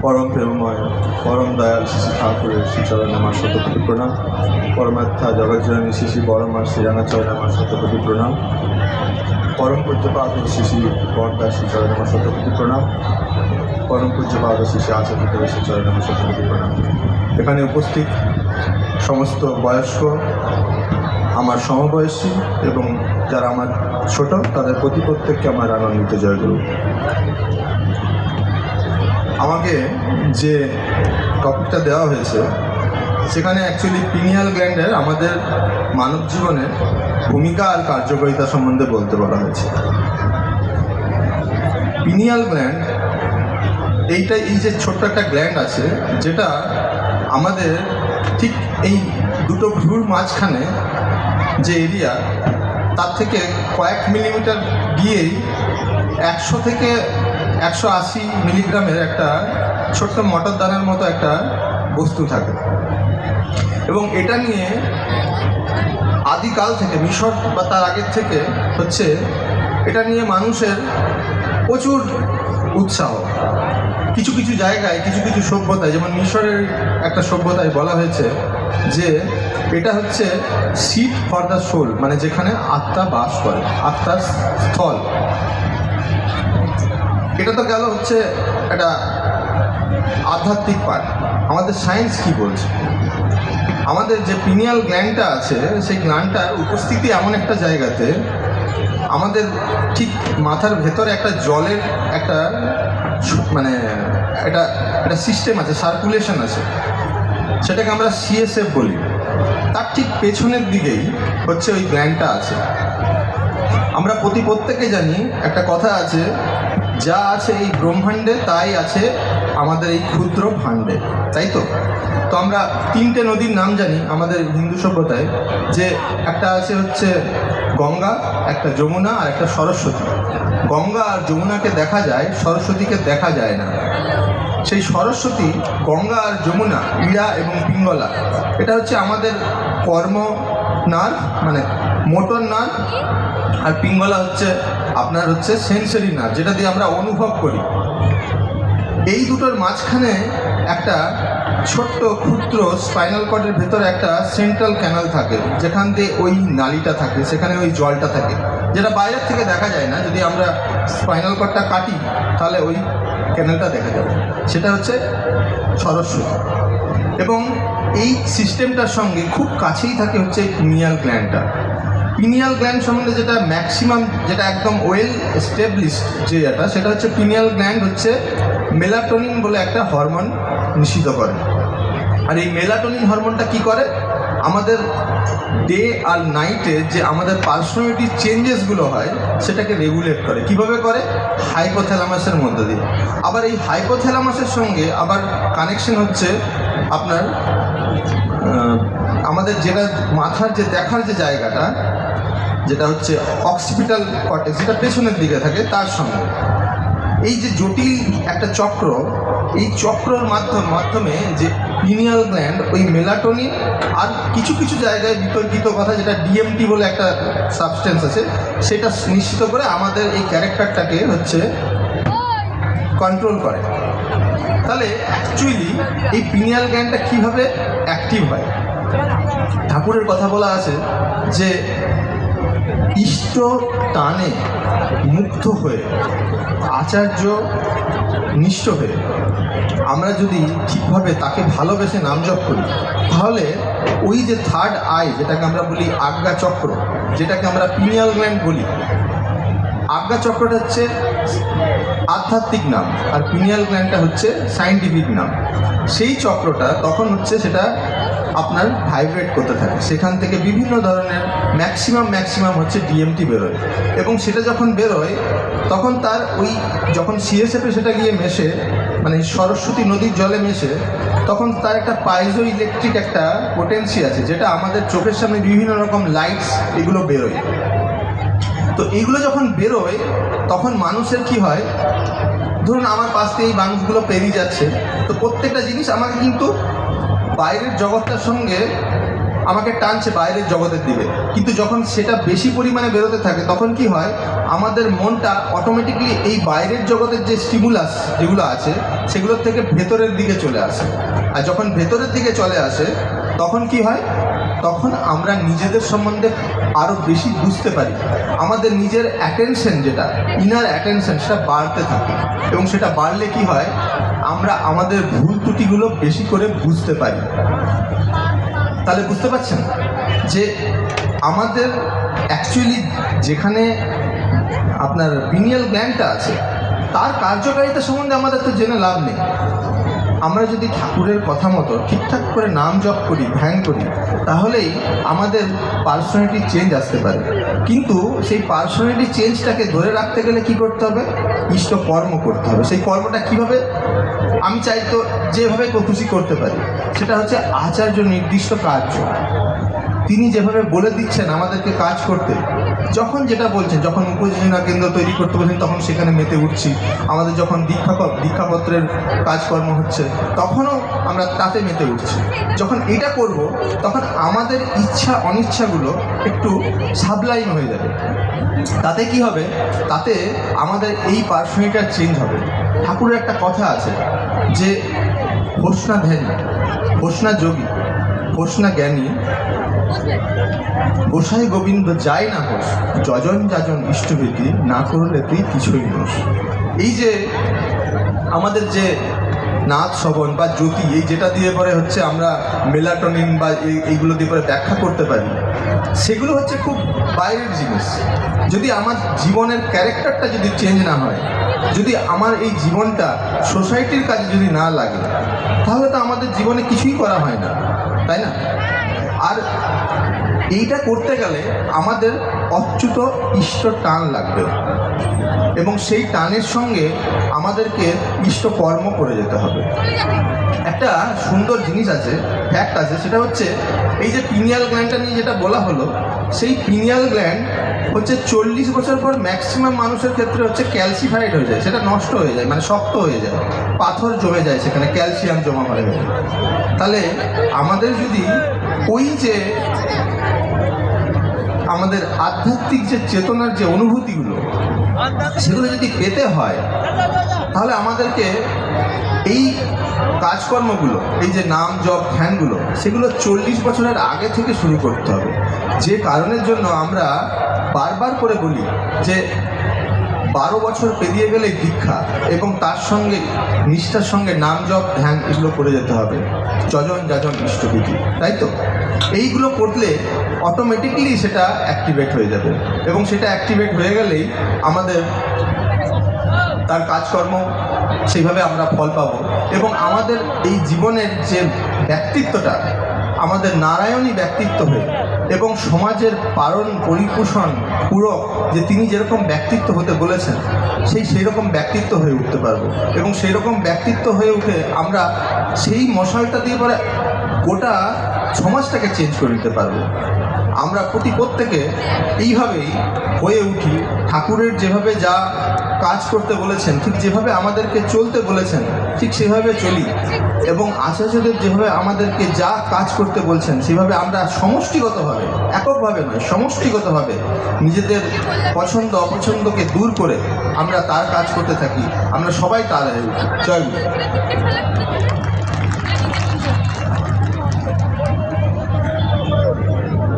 পরম প্রেমময় পরম দয়াল শ্রী ঠাকুরের শ্রীচরণে আমার শতকোটি প্রণাম। পরমাত্মা জগজ্জননী শ্রী বড়মা শ্রীরাঙাচরণে আমার শতকোটি প্রণাম। পরম পূজ্যপাদ শ্রী বরদাস শ্রীচরণে আমার শতকোটি প্রণাম। পরম পূজ্যপাদ শ্রী আচার্য শ্রীচরণে আমার শতকোটি প্রণাম। এখানে উপস্থিত সমস্ত বয়স্ক, আমার সমবয়সী এবং যারা আমার ছোট, তাদের প্রতি প্রত্যেককে আমার আনন্দিত জয়গুরু। আমাকে যে টপিকটা দেওয়া হয়েছে সেখানে অ্যাকচুয়ালি পিনিয়াল গ্ল্যান্ডের আমাদের মানব জীবনের ভূমিকা আর কার্যকারিতা সম্বন্ধে বলতে বলা হয়েছে। পিনিয়াল গ্ল্যান্ড এই যে ছোট্ট একটা গ্ল্যান্ড আছে, যেটা আমাদের ঠিক এই দুটো ভ্রুর মাঝখানে যে এরিয়া, তার থেকে কয়েক মিলিমিটার গিয়েই 100 থেকে 180 মিলিগ্রামের একটা ছোট্ট মটর দানার মতো একটা বস্তু থাকে। এবং এটা নিয়ে আদিকাল থেকে, মিশর বা তার আগের থেকে হচ্ছে এটা নিয়ে মানুষের প্রচুর উৎসাহ। কিছু কিছু জায়গায়, কিছু কিছু সভ্যতায়, যেমন মিশরের একটা সভ্যতায় বলা হয়েছে যে এটা হচ্ছে সিট ফর দ্য সোল, মানে যেখানে আত্মা বাস করে, আত্মার স্থল। এটা তো গেল হচ্ছে একটা আধ্যাত্মিক পার্ট। আমাদের সায়েন্স কি বলছে? আমাদের যে পিনিয়াল গ্ল্যান্ডটা আছে, সেই গ্ল্যান্ডটার উপস্থিতি এমন একটা জায়গাতে, আমাদের ঠিক মাথার ভেতরে একটা জলের একটা মানে একটা সিস্টেম আছে, সার্কুলেশন আছে, সেটাকে আমরা সিএসএফ বলি। তার ঠিক পেছনের দিকেই হচ্ছে ওই গ্ল্যান্ডটা আছে। আমরা প্রত্যেকে জানি একটা কথা আছে, যা আছে এই ব্রহ্মাণ্ডে তাই আছে আমাদের এই ক্ষুদ্র ভাণ্ডে, তাই তো? তো আমরা 3টে নদীর নাম জানি আমাদের হিন্দু সভ্যতায়, যে একটা আছে হচ্ছে গঙ্গা, একটা যমুনা আর একটা সরস্বতী। গঙ্গা আর যমুনাকে দেখা যায়, সরস্বতীকে দেখা যায় না। সেই সরস্বতী, গঙ্গা আর যমুনা, ইড়া এবং পিঙ্গলা, এটা হচ্ছে আমাদের কর্ম নার্ভ, মানে মোটর নার্ভ, আর পিঙ্গলা হচ্ছে আপনার হচ্ছে সেন্সরি নার্ভ, যেটা দিয়ে আমরা অনুভব করি। এই দুটোর মাঝখানে একটা ছোট্ট ক্ষুদ্র স্পাইনাল কর্ডের ভেতরে একটা সেন্ট্রাল ক্যানাল থাকে, যেখান দিয়ে ওই নালীটা থাকে, সেখানে ওই জলটা থাকে, যেটা বাইরের থেকে দেখা যায় না। যদি আমরা স্পাইনাল কর্ডটা কাটি তাহলে ওই ক্যানালটা দেখা যাবে, সেটা হচ্ছে সরস্বতী। এবং এই সিস্টেমটার সঙ্গে খুব কাছেই থাকে হচ্ছে পিনিয়াল গ্ল্যান্ডটা। পিনিয়াল গ্ল্যান্ড সম্বন্ধে যেটা ম্যাক্সিমাম, যেটা একদম ওয়েল এস্টাবলিশড যে সেটা হচ্ছে পিনিয়াল গ্ল্যান্ড হচ্ছে মেলাটোনিন বলে একটা হরমোন নিঃসৃত করে। আর এই মেলাটোনিন হরমোনটা কি করে? আমাদের ডে আর নাইটে যে আমাদের পার্সোনালিটি চেঞ্জেসগুলো হয় সেটাকে রেগুলেট করে। কিভাবে করে? হাইপোথ্যালামাসের মধ্যে দিয়ে। আবার এই হাইপোথ্যালামাসের সঙ্গে আবার কানেকশন হচ্ছে আপনার আমাদের যেটা মাথার যে দেখার যে জায়গাটা, যেটা হচ্ছে অক্সিপিটাল কর্টেক্স, যেটা পেছনের দিকে থাকে, তার সঙ্গে এই যে জটিল একটা চক্র, এই চক্রর মাধ্যমে যে পিনিয়াল গ্ল্যান্ড ওই মেলাটোনিন আর কিছু কিছু জায়গায় বিতর্কিত কথা, যেটা ডিএমটি বলে একটা সাবস্টেন্স আছে, সেটা নিশ্চিত করে আমাদের এই ক্যারেক্টারটাকে হচ্ছে কন্ট্রোল করে। তাহলে অ্যাকচুয়ালি এই পিনিয়াল গ্ল্যান্ডটা কীভাবে অ্যাক্টিভ হয়? ঠাকুরের কথা বলা আছে যে ইষ্ট টানে মুগ্ধ হয়ে, আচার্য নিষ্ঠ হয়ে আমরা যদি ঠিকভাবে তাকে ভালোবেসে নাম জপ করি, তাহলে ওই যে থার্ড আই, যেটাকে আমরা বলি আজ্ঞা চক্র, যেটাকে আমরা পিনিয়াল গ্ল্যান্ড বলি, আজ্ঞা চক্রটা হচ্ছে আধ্যাত্মিক নাম আর পিনিয়াল গ্ল্যান্ডটা হচ্ছে সায়েন্টিফিক নাম। সেই চক্রটা তখন হচ্ছে সেটা আপনার ভাইব্রেট করতে থাকে, সেখান থেকে বিভিন্ন ধরনের ম্যাক্সিমাম হচ্ছে ডিএমটি বেরোয়। এবং সেটা যখন বেরোয় তখন তার ওই যখন সিএসএফে সেটা গিয়ে মেশে, মানে সরস্বতী নদীর জলে মেশে, তখন তার একটা পাইজো ইলেকট্রিক একটা পোটেন্সি আছে, যেটা আমাদের চোখের সামনে বিভিন্ন রকম লাইটস এগুলো বেরোয়। তো এইগুলো যখন বেরোয় তখন মানুষের কি হয়, ধরুন আমার পাশ দিয়ে এই মানুষগুলো পেরিয়ে যাচ্ছে, তো প্রত্যেকটা জিনিস আমাকে কিন্তু বাইরের জগৎটার সঙ্গে আমাকে টানছে বাইরের জগতের দিকে, কিন্তু যখন সেটা বেশি পরিমাণে বেরোতে থাকে তখন কি হয়, আমাদের মনটা অটোমেটিকলি এই বাইরের জগতের যে স্টিমুলাস যেগুলো আছে সেগুলোর থেকে ভেতরের দিকে চলে আসে। আর যখন ভেতরের দিকে চলে আসে তখন কি হয়, তখন আমরা নিজেদের সম্বন্ধে আরও বেশি বুঝতে পারি, আমাদের নিজের অ্যাটেনশন যেটা ইনার অ্যাটেনশন সেটা বাড়তে থাকে, এবং সেটা বাড়লে কি হয়, আমরা আমাদের ভুল ত্রুটিগুলো বেশি করে বুঝতে পারি। তাহলে বুঝতে পারছেন যে আমাদের অ্যাকচুয়ালি যেখানে আপনার পিনিয়াল গ্ল্যান্ডটা আছে তার কার্যকারিতা সম্বন্ধে আমাদের তো জেনে লাভ নেই। আমরা যদি ঠাকুরের কথা মতো ঠিকঠাক করে নাম জপ করি, ধ্যান করি, তাহলেই আমাদের পার্সোনালিটি চেঞ্জ আসতে পারে। কিন্তু সেই পার্সোনালিটি চেঞ্জটাকে ধরে রাখতে গেলে কি করতে হবে, ইষ্ট কর্ম করতে হবে। সেই কর্মটা কিভাবে, আমি চাই তো যেভাবে খুশি করতে পারি, সেটা হচ্ছে আচার্য নির্দিষ্ট কার্য। তিনি যেভাবে বলে দিচ্ছেন আমাদেরকে কাজ করতে, যখন যেটা বলছেন, যখন উপযোজনা কেন্দ্র তৈরি করতে বলছেন তখন সেখানে মেতে উঠছি, আমাদের যখন দীক্ষাপত্রের কাজকর্ম হচ্ছে তখনও আমরা তাতে মেতে উঠছি। যখন এটা করব তখন আমাদের ইচ্ছা অনিচ্ছাগুলো একটু সাবলাইম হয়ে যাবে। তাতে কি হবে, তাতে আমাদের এই পার্সোনালিটিটা চেঞ্জ হবে। ঠাকুরের একটা কথা আছে যে হোসনা ধ্যানী, হোসনা যোগী, হোসনা জ্ঞানী, গোসাই গোবিন্দ যায় না হোস, যজন যাজন ইষ্টভীতি না করলে তুই কিছুই নোস। এই যে আমাদের যে নাদ শ্রবণ বা জ্যোতি, এই যেটা দিয়ে পরে হচ্ছে আমরা মেলাটোনিন বা এইগুলো দিয়ে পরে ব্যাখ্যা করতে পারি, সেগুলো হচ্ছে খুব বাইরের জিনিস। যদি আমার জীবনের ক্যারেক্টারটা যদি চেঞ্জ না হয়, যদি আমার এই জীবনটা সোসাইটির কাজে যদি না লাগে, তাহলে তো আমাদের জীবনে কিছুই করা হয় না, তাই না? আর এইটা করতে গেলে আমাদের অচ্যুত ইষ্ট টান লাগবে, এবং সেই টানের সঙ্গে আমাদেরকে ইষ্ট কর্ম করে যেতে হবে। একটা সুন্দর জিনিস আছে, ফ্যাক্ট আছে, সেটা হচ্ছে এই যে পিনিয়াল গ্ল্যান্ডটা নিয়ে যেটা বলা হলো, সেই পিনিয়াল গ্ল্যান্ড হচ্ছে 40 বছর পর ম্যাক্সিমাম মানুষের ক্ষেত্রে হচ্ছে ক্যালসিফাইড হয়ে যায়, সেটা নষ্ট হয়ে যায়, মানে শক্ত হয়ে যায়, পাথর জমে যায়, সেখানে ক্যালসিয়াম জমা হয়ে যায়। তাহলে আমাদের যদি ওই যে আমাদের আধ্যাত্মিক যে চেতনার যে অনুভূতিগুলো, সেগুলো যদি পেতে হয়, তাহলে আমাদেরকে এই কাজকর্মগুলো, এই যে নাম জপ ধ্যানগুলো, সেগুলো 40 বছরের আগে থেকে শুরু করতে হবে। যে কারণের জন্য আমরা বারবার করে বলি যে 12 বছর পেরিয়ে গেলে দীক্ষা, এবং তার সঙ্গে নিষ্ঠার সঙ্গে নাম জপ ধ্যান এগুলো করে যেতে হবে, যজন যাজন ইষ্টভীতি, তাই তো? এইগুলো করলে অটোমেটিকলি সেটা অ্যাক্টিভেট হয়ে যাবে, এবং সেটা অ্যাক্টিভেট হয়ে গেলেই আমাদের তার কাজকর্ম সেইভাবে আমরা ফল পাবো, এবং আমাদের এই জীবনের যে ব্যক্তিত্বটা আমাদের নারায়ণী ব্যক্তিত্ব হয়ে, এবং সমাজের পালন পরিপোষণ পূরক যে তিনি যেরকম ব্যক্তিত্ব হতে বলেছেন, সেই রকম ব্যক্তিত্ব হয়ে উঠতে পারবো, এবং সেই রকম ব্যক্তিত্ব হয়ে উঠে আমরা সেই মশালটা দিয়ে পরে গোটা সমাজটাকে চেঞ্জ করে নিতে পারবো। আমরা প্রত্যেকে এইভাবেই হয়ে উঠি, ঠাকুরের যেভাবে যা কাজ করতে বলেছেন, ঠিক যেভাবে আমাদেরকে চলতে বলেছেন ঠিক সেভাবে চলি, এবং আচার্যদেব যেভাবে আমাদেরকে যা কাজ করতে বলছেন সেভাবে আমরা সমষ্টিগতভাবে, এককভাবে নয়, সমষ্টিগতভাবে নিজেদের পছন্দ অপছন্দকে দূর করে আমরা তার কাজ করতে থাকি, আমরা সবাই তার হয়ে উঠি। জয় গুরু।